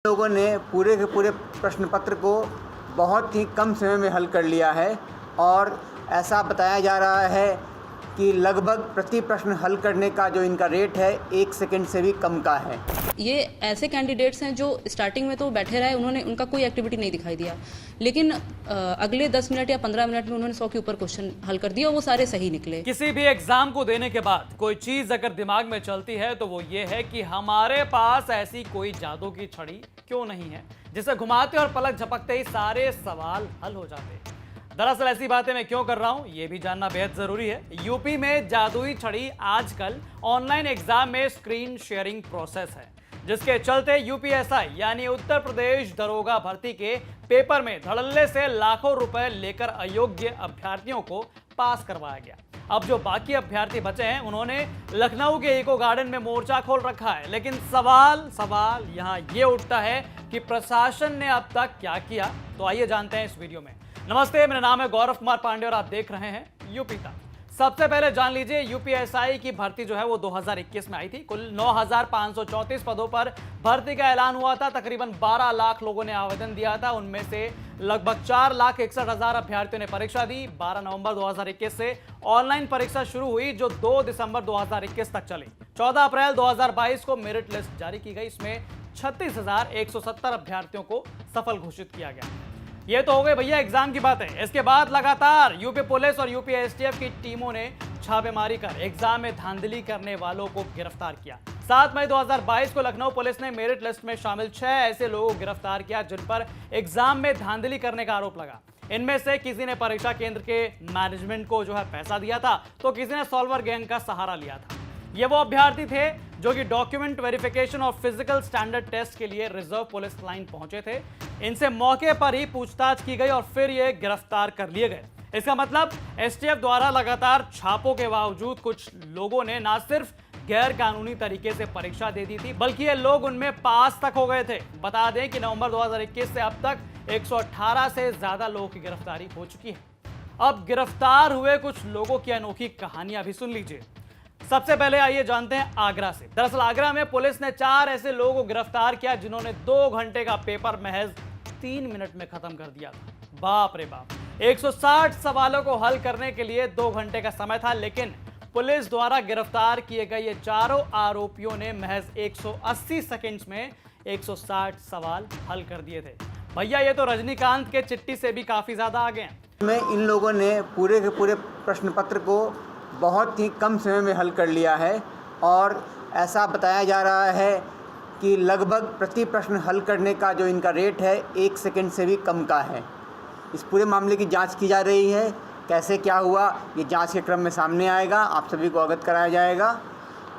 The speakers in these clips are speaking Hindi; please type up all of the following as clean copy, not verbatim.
लोगों ने पूरे के पूरे प्रश्न पत्र को बहुत ही कम समय में हल कर लिया है और ऐसा बताया जा रहा है कि लगभग प्रति प्रश्न हल करने का जो इनका रेट है 1 सेकंड से भी कम का है। ये ऐसे कैंडिडेट्स हैं जो स्टार्टिंग में तो बैठे रहे, उनका कोई एक्टिविटी नहीं दिखाई दिया, लेकिन अगले 10 मिनट या 15 मिनट में उन्होंने 100 के ऊपर क्वेश्चन हल कर दिया और वो सारे सही निकले। किसी भी एग्जाम को देने के बाद कोई चीज अगर दिमाग में चलती है तो वो ये है कि हमारे पास ऐसी कोई जादू की छड़ी क्यों नहीं है जिसे घुमाते और पलक झपकते ही सारे सवाल हल हो जाते। दरअसल ऐसी बातें मैं क्यों कर रहा हूं ये भी जानना बेहद जरूरी है। यूपी में जादुई छड़ी आजकल ऑनलाइन एग्जाम में स्क्रीन शेयरिंग प्रोसेस है, जिसके चलते यूपीएसआई यानी उत्तर प्रदेश दरोगा भर्ती के पेपर में धड़ल्ले से लाखों रुपए लेकर अयोग्य अभ्यर्थियों को पास करवाया गया। अब जो बाकी अभ्यर्थी बचे हैं उन्होंने लखनऊ के इको गार्डन में मोर्चा खोल रखा है, लेकिन सवाल यहाँ ये उठता है कि प्रशासन ने अब तक क्या किया। तो आइए जानते हैं इस वीडियो में। नमस्ते, मेरा नाम है गौरव कुमार पांडे और आप देख रहे हैं यूपी तक। सबसे पहले जान लीजिए यूपीएसआई की भर्ती जो है वो 2021 में आई थी। कुल 9,534 पदों पर भर्ती का ऐलान हुआ था। तकरीबन 12 लाख लोगों ने आवेदन दिया था। उनमें से लगभग 4,61,000 अभ्यर्थियों ने परीक्षा दी। 12 नवंबर 2021 से ऑनलाइन परीक्षा शुरू हुई जो 2 दिसंबर 2021 तक चली। 14 अप्रैल 2022 को मेरिट लिस्ट जारी की गई। इसमें 36,170 अभ्यर्थियों को सफल घोषित किया गया। ये तो हो गई भैया एग्जाम की बातें। इसके बाद लगातार यूपी पुलिस और यूपी एसटीएफ की टीमों ने छापेमारी कर एग्जाम में धांधली करने वालों को गिरफ्तार किया। 7 मई 2022 को लखनऊ पुलिस ने मेरिट लिस्ट में शामिल 6 ऐसे लोगों को गिरफ्तार किया जिन पर एग्जाम में धांधली करने का आरोप लगा। इनमें से किसी ने परीक्षा केंद्र के मैनेजमेंट को जो है पैसा दिया था, तो किसी ने सॉल्वर गैंग का सहारा लिया था। ये वो अभ्यर्थी थे जो कि डॉक्यूमेंट वेरिफिकेशन और फिजिकल स्टैंडर्ड टेस्ट के लिए रिजर्व पुलिस लाइन पहुंचे थे। इनसे मौके पर ही पूछताछ की गई और फिर ये गिरफ्तार कर लिए गए। इसका मतलब एसटीएफ द्वारा लगातार छापों के बावजूद कुछ लोगों ने न सिर्फ गैर कानूनी तरीके से परीक्षा दे दी थी, बल्कि ये लोग उनमें पास तक हो गए थे। बता दें कि नवंबर 2021 से अब तक 118 से ज्यादा लोगों की गिरफ्तारी हो चुकी है। अब गिरफ्तार हुए कुछ लोगों की अनोखी कहानियां भी सुन लीजिए। सबसे पहले आइए जानते हैं आगरा से। दरअसल आगरा में पुलिस ने 4 ऐसे लोगों को गिरफ्तार किया जिन्होंने 2 घंटे का पेपर महज 3 मिनट में खत्म कर दिया था। बाप रे बाप, 160 सवालों को हल करने के लिए 2 घंटे का समय था, लेकिन पुलिस द्वारा गिरफ्तार किए गए ये चारों आरोपियों ने महज 180 सेकंड्स में 160 सवाल हल कर दिए थे। भैया ये तो रजनीकांत के चिट्ठी से भी काफी ज्यादा आगे हैं। में इन लोगों ने पूरे के पूरे प्रश्न पत्र को बहुत ही कम समय में हल कर लिया है और ऐसा बताया जा रहा है कि लगभग प्रति प्रश्न हल करने का जो इनका रेट है 1 सेकंड से भी कम का है। इस पूरे मामले की जांच की जा रही है। कैसे क्या हुआ ये जांच के क्रम में सामने आएगा, आप सभी को अवगत कराया जाएगा।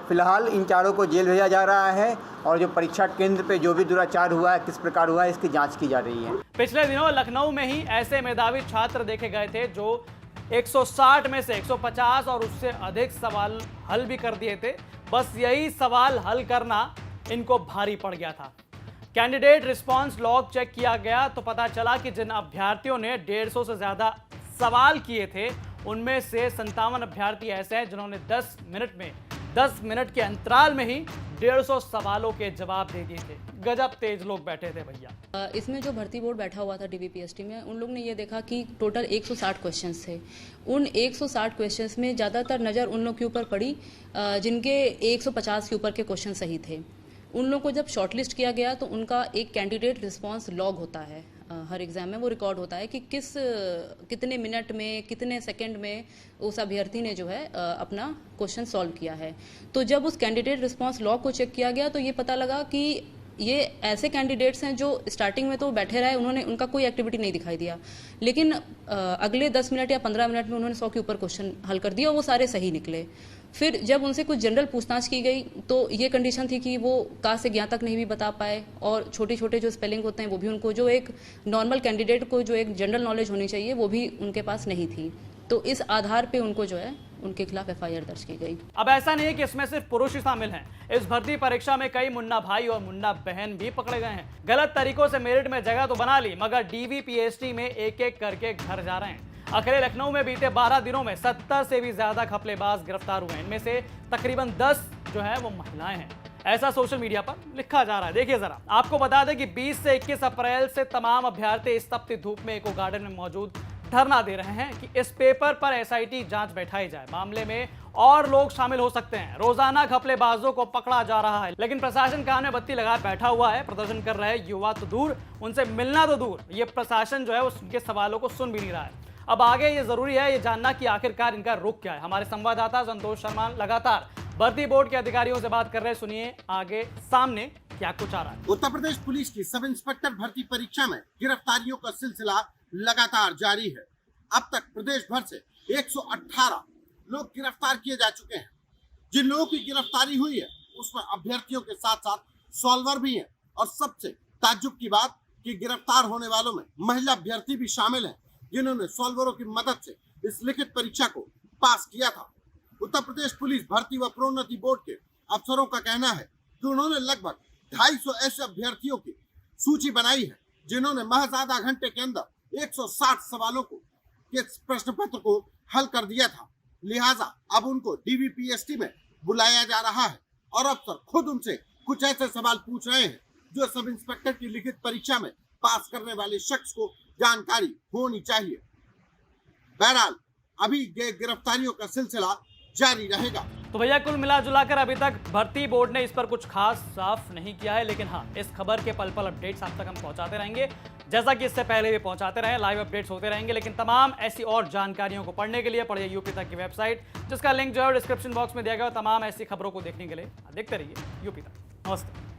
फिलहाल इन चारों को जेल भेजा जा रहा है और जो परीक्षा केंद्र पे जो भी दुराचार हुआ है, किस प्रकार हुआ है, इसकी जाँच की जा रही है। पिछले दिनों लखनऊ में ही ऐसे मेधावी छात्र देखे गए थे जो 160 में से 150 और उससे अधिक सवाल हल भी कर दिए थे। बस यही सवाल हल करना इनको भारी पड़ गया था। कैंडिडेट रिस्पांस लॉग चेक किया गया तो पता चला कि जिन अभ्यर्थियों ने 150 से ज्यादा सवाल किए थे उनमें से 57 अभ्यर्थी ऐसे हैं जिन्होंने 10 मिनट के अंतराल में ही 150 सवालों के जवाब दे दिए थे। गजब तेज लोग बैठे थे भैया। इसमें जो भर्ती बोर्ड बैठा हुआ था डीबीपीएसटी में, उन लोग ने ये देखा कि टोटल 160 क्वेश्चंस थे। उन 160 क्वेश्चंस में ज़्यादातर नज़र उन लोग के ऊपर पड़ी जिनके 150 के ऊपर के क्वेश्चन सही थे। उन लोग को जब शॉर्टलिस्ट किया गया तो उनका एक कैंडिडेट रिस्पांस लॉग होता है, हर एग्जाम में वो रिकॉर्ड होता है कि कितने मिनट में, कितने सेकंड में उस अभ्यर्थी ने जो है अपना क्वेश्चन सॉल्व किया है। तो जब उस कैंडिडेट रिस्पांस लॉग को चेक किया गया तो ये पता लगा कि ये ऐसे कैंडिडेट्स हैं जो स्टार्टिंग में तो बैठे रहे, उनका कोई एक्टिविटी नहीं दिखाई दिया, लेकिन अगले 10 मिनट या 15 मिनट में उन्होंने 100 के ऊपर क्वेश्चन हल कर दिया और वो सारे सही निकले। फिर जब उनसे कुछ जनरल पूछताछ की गई तो ये कंडीशन थी कि वो का से ज्ञा तक नहीं भी बता पाए और छोटे छोटे जो स्पेलिंग होते हैं वो भी उनको, जो एक नॉर्मल कैंडिडेट को जो एक जनरल नॉलेज होनी चाहिए वो भी उनके पास नहीं थी। तो इस आधार पे उनको जो है उनके खिलाफ एफआईआर दर्ज की गई। अब ऐसा नहीं है कि इसमें सिर्फ पुरुष ही शामिल हैं। इस भर्ती परीक्षा में कई मुन्ना भाई और मुन्ना बहन भी पकड़े गए हैं। गलत तरीकों से मेरिट में जगह तो बना ली, मगर डीवीपीएसटी में एक एक करके घर जा रहे हैं। अकेले लखनऊ में बीते 12 दिनों में 70 से भी ज्यादा घपलेबाज गिरफ्तार हुए हैं। इनमें से तकरीबन 10 जो है वो महिलाएं हैं। ऐसा सोशल मीडिया पर लिखा जा रहा है। देखिए जरा, आपको बता दें कि 20 से 21 अप्रैल से तमाम अभ्यर्थी इस तपती धूप में इको गार्डन में मौजूद धरना दे रहे हैं कि इस पेपर पर एसआईटी जांच बैठाई जाए। मामले में और लोग शामिल हो सकते हैं। रोजाना घपलेबाजों को पकड़ा जा रहा है, लेकिन प्रशासन कान में बत्ती लगा बैठा हुआ है। प्रदर्शन कर रहे युवा तो दूर, उनसे मिलना तो दूर, ये प्रशासन जो है उनके सवालों को सुन भी नहीं रहा है। अब आगे ये जरूरी है ये जानना कि आखिरकार इनका रुख क्या है। हमारे संवाददाता संतोष शर्मा लगातार भर्ती बोर्ड के अधिकारियों से बात कर रहे, सुनिए आगे सामने क्या कुछ आ रहा है। उत्तर प्रदेश पुलिस की सब इंस्पेक्टर भर्ती परीक्षा में गिरफ्तारियों का सिलसिला लगातार जारी है। अब तक प्रदेश भर से 118 लोग गिरफ्तार किए जा चुके हैं। जिन लोगों की गिरफ्तारी हुई है उसमें अभ्यर्थियों के साथ साथ सॉल्वर भी हैं, और सबसे ताज्जुब की बात कि गिरफ्तार होने वालों में महिला अभ्यर्थी भी शामिल हैं, जिन्होंने सॉल्वरों की मदद से इस लिखित परीक्षा को पास किया था। उत्तर प्रदेश पुलिस भर्ती व प्रोन्नति बोर्ड के अफसरों का कहना है कि उन्होंने लगभग 250 ऐसे अभ्यर्थियों की सूची बनाई है जिन्होंने महज आधा घंटे के अंदर 160 सवालों को के प्रश्न पत्र को हल कर दिया था। लिहाजा अब उनको डीवीपीएसटी में बुलाया जा रहा है और अफसर खुद उनसे कुछ ऐसे सवाल पूछ रहे हैं जो सब इंस्पेक्टर की लिखित परीक्षा में पास करने वाले शख्स को जानकारी होनी चाहिए। बहरहाल अभी गिरफ्तारियों का सिलसिला जारी रहेगा। तो भैया कुल मिला जुलाकर अभी तक भर्ती बोर्ड ने इस पर कुछ खास साफ नहीं किया है, लेकिन हाँ, इस खबर के पल पल अपडेट्स आप तक हम पहुंचाते रहेंगे, जैसा कि इससे पहले भी पहुंचाते रहे। लाइव अपडेट्स होते रहेंगे, लेकिन तमाम ऐसी और जानकारियों को पढ़ने के लिए पढ़िए यूपी तक की वेबसाइट, जिसका लिंक जो है डिस्क्रिप्शन बॉक्स में दिया गया। तमाम ऐसी खबरों को देखने के लिए देखते रहिए यूपी तक। नमस्ते।